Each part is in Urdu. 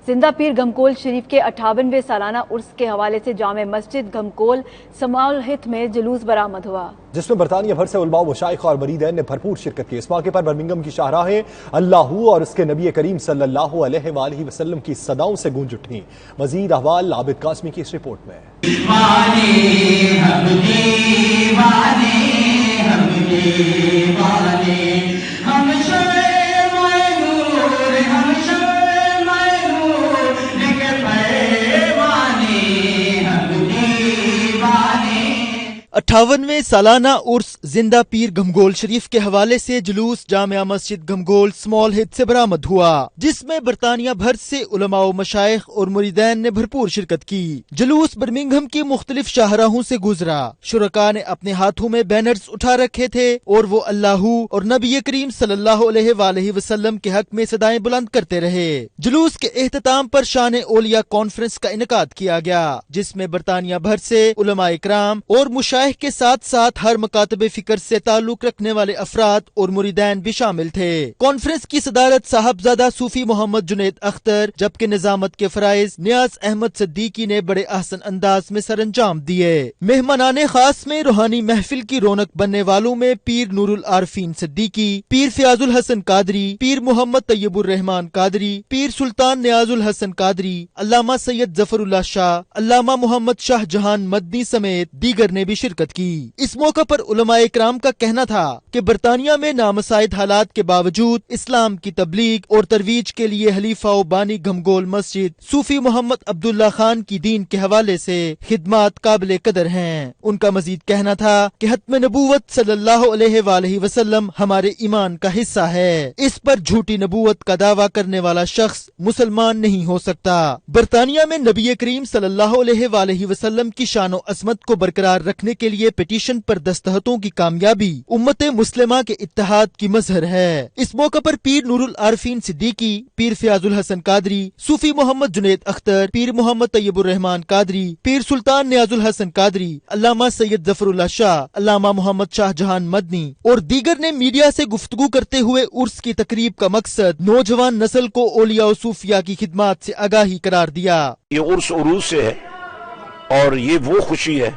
زندہ پیر گھمکول شریف کے 58ویں سالانہ عرس کے حوالے سے جامع مسجد گھمکول سمال ہتھ میں جلوس برآمد ہوا، جس میں برطانیہ بھر سے علماء و مشائخ اور مریدین نے بھرپور شرکت کی۔ اس موقع پر برمنگھم کی شاہراہیں اللہ اور اس کے نبی کریم صلی اللہ علیہ وآلہ وسلم کی صداؤں سے گونج اٹھیں۔ مزید احوال عابد قاسمی کی اس رپورٹ میں۔ اٹھاونویں سالانہ عرس زندہ پیر گھمکول شریف کے حوالے سے جلوس جامع مسجد گھمکول سمال ہتھ سے برآمد ہوا، جس میں برطانیہ بھر سے علماء و مشائخ اور مریدین نے بھرپور شرکت کی۔ جلوس برمنگھم کی مختلف شاہراہوں سے گزرا۔ شرکاء نے اپنے ہاتھوں میں بینرز اٹھا رکھے تھے اور وہ اللہ اور نبی کریم صلی اللہ علیہ وآلہ وسلم کے حق میں صدائیں بلند کرتے رہے۔ جلوس کے اختتام پر شان اولیاء کانفرنس کا انعقاد کیا گیا، جس میں برطانیہ بھر سے علماء اکرام اور مشائخ کے ساتھ ساتھ ہر مکاتب فکر سے تعلق رکھنے والے افراد اور مریدین بھی شامل تھے۔ کانفرنس کی صدارت صاحبزادہ صوفی محمد جنید اختر، جبکہ نظامت کے فرائض نیاز احمد صدیقی نے بڑے احسن انداز میں سر انجام دیے۔ مہمانان خاص میں روحانی محفل کی رونق بننے والوں میں پیر نور العارفین صدیقی، پیر فیاض الحسن قادری، پیر محمد طیب الرحمان قادری، پیر سلطان نیاز الحسن قادری، علامہ سید ظفر اللہ شاہ، علامہ محمد شاہ جہان مدنی سمیت دیگر نے بھی شرکت کی۔ اس موقع پر علماء اکرام کا کہنا تھا کہ برطانیہ میں نامساعد حالات کے باوجود اسلام کی تبلیغ اور ترویج کے لیے حلیفہ و بانی گھمکول مسجد صوفی محمد عبداللہ خان کی دین کے حوالے سے خدمات قابل قدر ہیں۔ ان کا مزید کہنا تھا کہ ختم نبوت صلی اللہ علیہ وآلہ وسلم ہمارے ایمان کا حصہ ہے، اس پر جھوٹی نبوت کا دعویٰ کرنے والا شخص مسلمان نہیں ہو سکتا۔ برطانیہ میں نبی کریم صلی اللہ علیہ وآلہ وسلم کی شان و عظمت کو برقرار رکھنے کے لیے پیٹیشن پر دستخطوں کی کامیابی امت مسلمہ کے اتحاد کی مظہر ہے۔ اس موقع پر پیر نور العارفین صدیقی، پیر فیاض الحسن قادری، صوفی محمد جنید اختر، پیر محمد طیب الرحمان قادری، پیر سلطان نیاز الحسن قادری، علامہ سید ظفر اللہ شاہ، علامہ محمد شاہ جہان مدنی اور دیگر نے میڈیا سے گفتگو کرتے ہوئے عرس کی تقریب کا مقصد نوجوان نسل کو اولیاء و صوفیاء کی خدمات سے آگاہی قرار دیا۔ یہ عرس عروس سے ہے اور یہ وہ خوشی ہے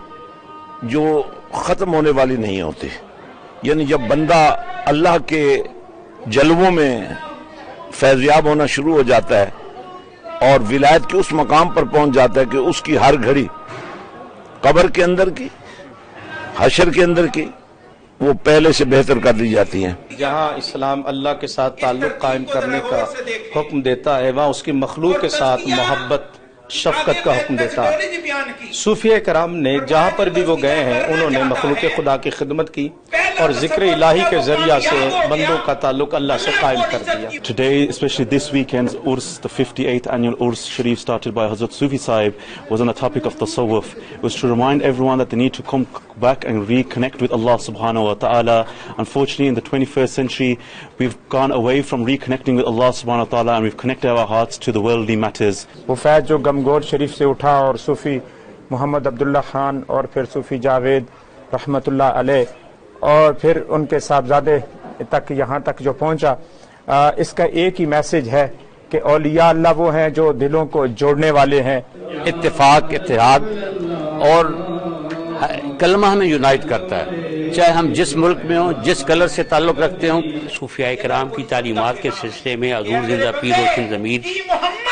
جو ختم ہونے والی نہیں ہوتی، یعنی جب بندہ اللہ کے جلووں میں فیضیاب ہونا شروع ہو جاتا ہے اور ولایت کے اس مقام پر پہنچ جاتا ہے کہ اس کی ہر گھڑی قبر کے اندر کی، حشر کے اندر کی، وہ پہلے سے بہتر کر دی جاتی ہیں۔ جہاں اسلام اللہ کے ساتھ تعلق قائم کرنے کا حکم دیتا ہے، وہاں اس کی مخلوق کے ساتھ محبت شفقت کا حکم دیتا ہے۔ صوفیہ کرام نے جہاں پر بھی وہ گئے ہیں، انہوں نے مخلوق خدا کی خدمت کی اور ذکر الہی کے ذریعہ سے بندوں کا تعلق اللہ سے قائم کر دیا۔ Today, especially this weekend's Urs, the 58th annual Urs Sharif started by Hazrat Sufi Sahib, was on the topic of tasawwuf. It was to remind everyone that they need to come back and reconnect with Allah subhanahu wa ta'ala. Unfortunately, in the 21st century, we've gone away from reconnecting with Allah subhanahu wa ta'ala and we've connected our hearts to the worldly matters. وہ فیض جو گھمکول شریف سے اٹھا اور صوفی محمد عبداللہ خان اور پھر صوفی جاوید رحمت اللہ علیہ اور پھر ان کے صاحبزادے تک یہاں تک جو پہنچا، اس کا ایک ہی میسج ہے کہ اولیاء اللہ وہ ہیں جو دلوں کو جوڑنے والے ہیں۔ اتفاق، اتحاد اور کلمہ ہمیں یونائٹ کرتا ہے، چاہے ہم جس ملک میں ہوں، جس کلر سے تعلق رکھتے ہوں۔ صوفیاء کرام کی تعلیمات کے سلسلے میں حضور زندہ پیر روشن ضمیر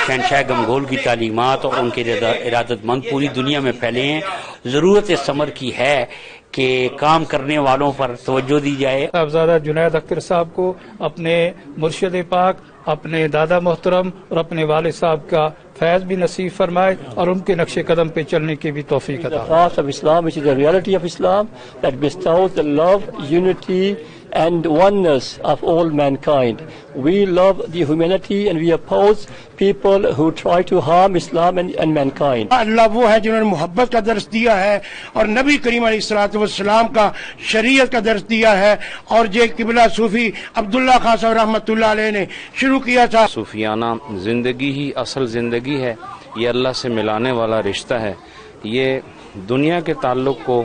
شہنشاہ گھمکول کی تعلیمات اور ان کے ارادت مند پوری دنیا میں پھیلے ہیں۔ ضرورت اس امر کی ہے کہ کام کرنے والوں پر توجہ دی جائے۔ صاحبزادہ جنید اختر صاحب کو اپنے مرشد پاک، اپنے دادا محترم اور اپنے والد صاحب کا فیض بھی نصیب فرمائے اور ان کے نقش قدم پہ چلنے کی بھی توفیق عطا۔ The path of Islam, which is the reality of Islam, that bestows the love, unity and oneness of all mankind. We love the humanity and we oppose people who try to harm Islam and mankind. اللہ وہ ہے جنہوں نے محبت کا درس دیا ہے اور نبی کریم علیہ الصلوۃ والسلام کا شریعت کا درس دیا ہے، اور یہ قبلہ صوفی عبداللہ خان صاحب رحمۃ اللہ علیہ نے شروع کیا تھا۔ صوفیانہ زندگی ہی اصل زندگی ہے، یہ اللہ سے ملانے والا رشتہ ہے، یہ دنیا کے تعلق کو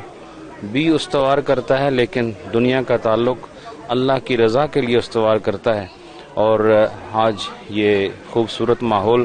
بھی استوار کرتا ہے لیکن دنیا کا تعلق اللہ کی رضا کے لیے استوار کرتا ہے۔ اور آج یہ خوبصورت ماحول